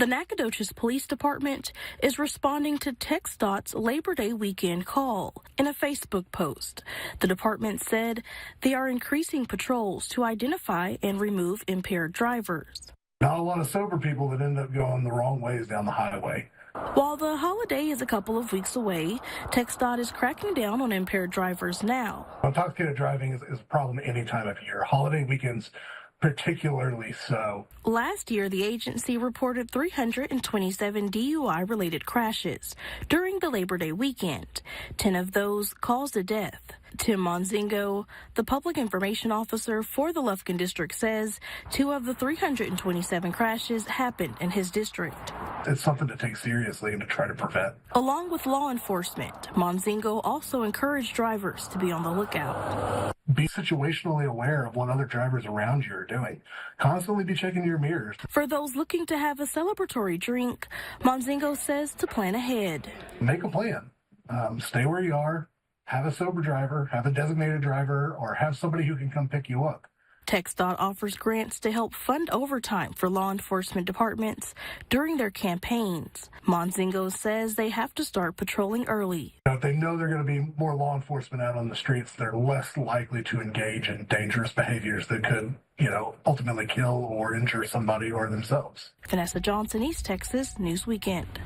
The Nacogdoches Police Department is responding to TxDOT's Labor Day weekend call. In a Facebook post, the department said they are increasing patrols to identify and remove impaired drivers. Not a lot of sober people that end up going the wrong ways down the highway. While the holiday is a couple of weeks away, TxDOT is cracking down on impaired drivers now. Intoxicated driving is a problem any time of year. Holiday weekends particularly so. Last year, the agency reported 327 DUI-related crashes during the Labor Day weekend. 10 of those caused a death. Tim Monzingo, the public information officer for the Lufkin District, says 2 of the 327 crashes happened in his district. It's something to take seriously and to try to prevent. Along with law enforcement, Monzingo also encouraged drivers to be on the lookout. Be situationally aware of what other drivers around you are doing. Constantly be checking your mirrors. For those looking to have a celebratory drink, Monzingo says to plan ahead. Make a plan. Stay where you are. Have a sober driver, have a designated driver, or have somebody who can come pick you up. TxDOT offers grants to help fund overtime for law enforcement departments during their campaigns. Monzingo says they have to start patrolling early. If they know they're going to be more law enforcement out on the streets, they're less likely to engage in dangerous behaviors that could, ultimately kill or injure somebody or themselves. Vanessa Johnson, East Texas News Weekend.